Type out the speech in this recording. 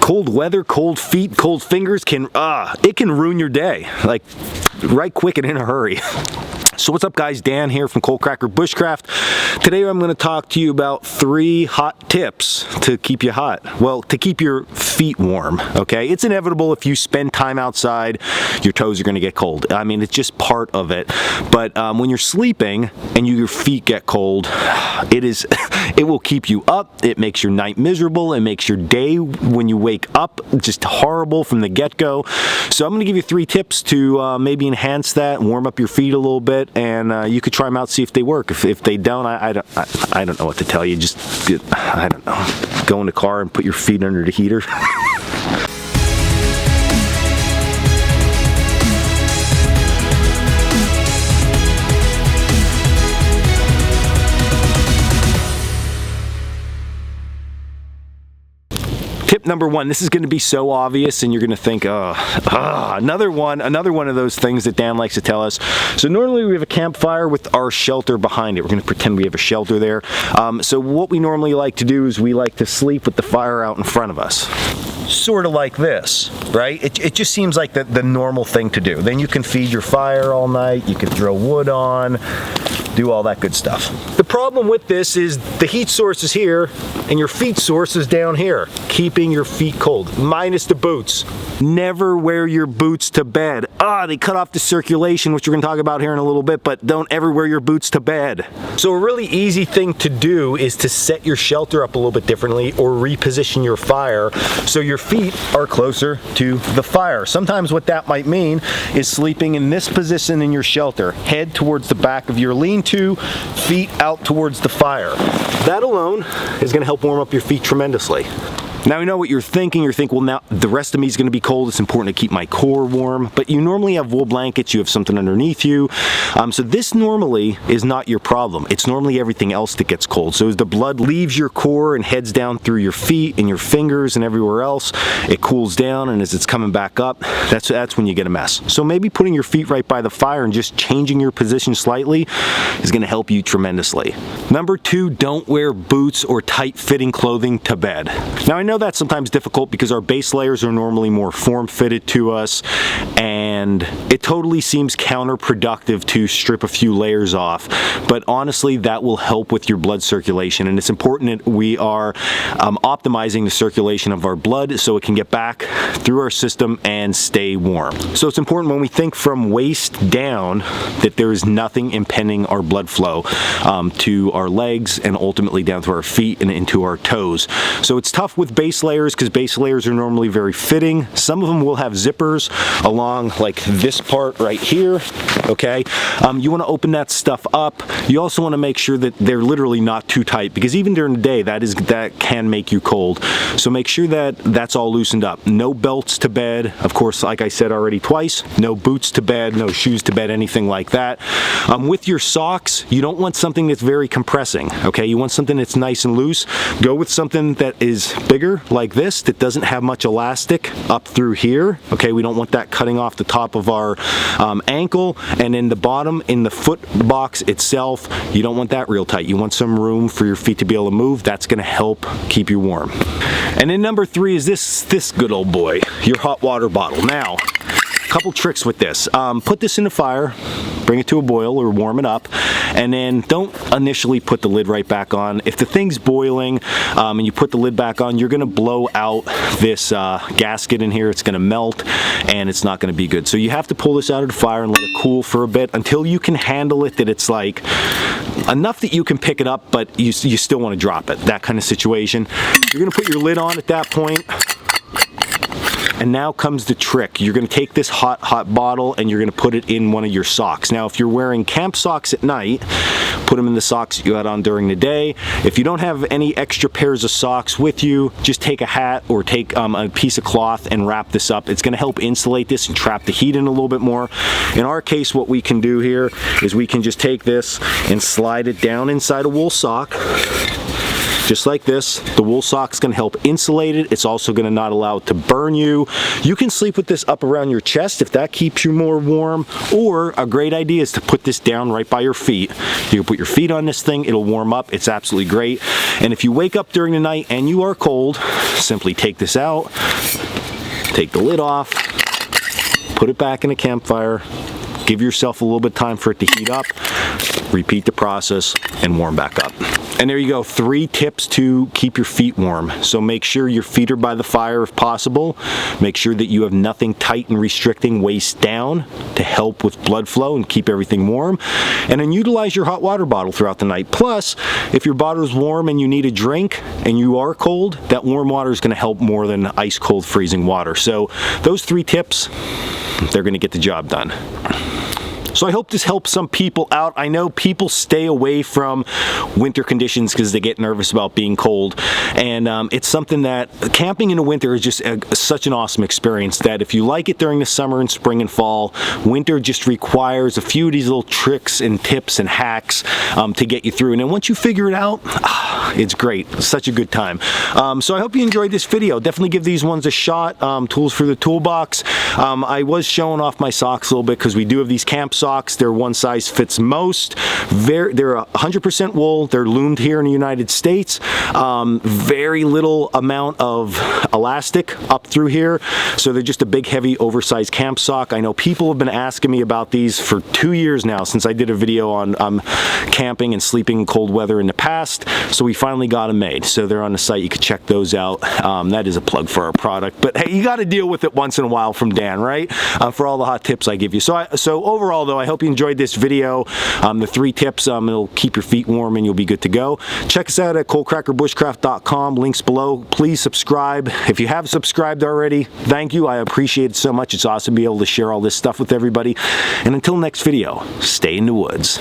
Cold weather, cold feet, cold fingers it can ruin your day, like right quick and in a hurry. So what's up guys, Dan here from Coalcracker Bushcraft. Today I'm going to talk to you about 3 hot tips to keep you hot. Well, to keep your feet warm, okay? It's inevitable if you spend time outside, your toes are going to get cold. I mean, it's just part of it. But when you're sleeping and your feet get cold, it will keep you up. It makes your night miserable. It makes your day when you wake up just horrible from the get-go. So I'm going to give you 3 tips to maybe enhance that, warm up your feet a little bit. And you could try them out, see if they work. If they don't, I don't know what to tell you. Just, I don't know, go in the car and put your feet under the heater. Tip number 1, this is going to be so obvious and you're going to think, another one of those things that Dan likes to tell us. So normally we have a campfire with our shelter behind it. We're going to pretend we have a shelter there. So what we normally like to do is we like to sleep with the fire out in front of us. Sort of like this, right? It just seems like the normal thing to do. Then you can feed your fire all night, you can throw wood on, do all that good stuff. The problem with this is the heat source is here and your feet source is down here, keeping your feet cold, minus the boots. Never wear your boots to bed. They cut off the circulation, which we're gonna talk about here in a little bit, but don't ever wear your boots to bed. So a really easy thing to do is to set your shelter up a little bit differently or reposition your fire so your feet are closer to the fire. Sometimes what that might mean is sleeping in this position in your shelter, head towards the back of your lean-to, feet out towards the fire. That alone is going to help warm up your feet tremendously. Now I know what you're thinking. You're thinking, well, now the rest of me is going to be cold. It's important to keep my core warm. But you normally have wool blankets. You have something underneath you. So this normally is not your problem. It's normally everything else that gets cold. So as the blood leaves your core and heads down through your feet and your fingers and everywhere else, it cools down. And as it's coming back up, that's when you get a mess. So maybe putting your feet right by the fire and just changing your position slightly is going to help you tremendously. Number 2, don't wear boots or tight-fitting clothing to bed. Now I know that's sometimes difficult because our base layers are normally more form-fitted to us, and it totally seems counterproductive to strip a few layers off, but honestly that will help with your blood circulation, and it's important that we are optimizing the circulation of our blood so it can get back through our system and stay warm. So it's important when we think from waist down that there is nothing impeding our blood flow to our legs and ultimately down to our feet and into our toes. So it's tough with base layers because base layers are normally very fitting. Some of them will have zippers along like this part right here, okay? You want to open that stuff up. You also want to make sure that they're literally not too tight because even during the day that can make you cold. So make sure that that's all loosened up. No belts to bed, of course, like I said already twice, no boots to bed, no shoes to bed, anything like that. With your socks, you don't want something that's very compressing, okay? You want something that's nice and loose. Go with something that is bigger like this that doesn't have much elastic up through here, okay? We don't want that cutting off the top of our ankle, and in the bottom, in the foot box itself, you don't want that real tight. You want some room for your feet to be able to move. That's going to help keep you warm. And then number 3 is this good old boy, your hot water bottle. Now, couple tricks with this. Put this in the fire, bring it to a boil or warm it up, and then don't initially put the lid right back on. If the thing's boiling and you put the lid back on, you're gonna blow out this gasket in here. It's gonna melt and it's not gonna be good. So you have to pull this out of the fire and let it cool for a bit until you can handle it, that it's like enough that you can pick it up, but you still wanna drop it, that kind of situation. You're gonna put your lid on at that point. And now comes the trick. You're gonna take this hot bottle and you're gonna put it in one of your socks. Now, if you're wearing camp socks at night, put them in the socks you had on during the day. If you don't have any extra pairs of socks with you, just take a hat or take a piece of cloth and wrap this up. It's gonna help insulate this and trap the heat in a little bit more. In our case, what we can do here is we can just take this and slide it down inside a wool sock. Just like this. The wool sock's gonna help insulate it. It's also gonna not allow it to burn you. You can sleep with this up around your chest if that keeps you more warm, or a great idea is to put this down right by your feet. You can put your feet on this thing, it'll warm up. It's absolutely great. And if you wake up during the night and you are cold, simply take this out, Take the lid off, put it back in a campfire, give yourself a little bit of time for it to heat up, repeat the process, and warm back up. And there you go, 3 tips to keep your feet warm. So make sure your feet are by the fire if possible. Make sure that you have nothing tight and restricting waist down to help with blood flow and keep everything warm. And then utilize your hot water bottle throughout the night. Plus, if your bottle is warm and you need a drink and you are cold, that warm water is going to help more than ice cold freezing water. So those 3 tips, they're going to get the job done. So I hope this helps some people out. I know people stay away from winter conditions because they get nervous about being cold, and it's something that camping in the winter is just such an awesome experience that if you like it during the summer and spring and fall, winter just requires a few of these little tricks and tips and hacks to get you through. And then once you figure it out, it's great. It's such a good time. So I hope you enjoyed this video. Definitely give these ones a shot. Tools for the toolbox. I was showing off my socks a little bit because we do have these camp socks. They're one size fits most. They're 100% wool. They're loomed here in the United States. Very little amount of elastic up through here. So they're just a big, heavy, oversized camp sock. I know people have been asking me about these for 2 years now since I did a video on camping and sleeping in cold weather in the past. So we finally got them made. So they're on the site. You can check those out. That is a plug for our product. But hey, you got to deal with it once in a while from Dan, right? For all the hot tips I give you. So overall, though, I hope you enjoyed this video. The 3 tips, it'll keep your feet warm and you'll be good to go. Check us out at coalcrackerbushcraft.com. Links below. Please subscribe. If you have subscribed already, thank you. I appreciate it so much. It's awesome to be able to share all this stuff with everybody. And until next video, stay in the woods.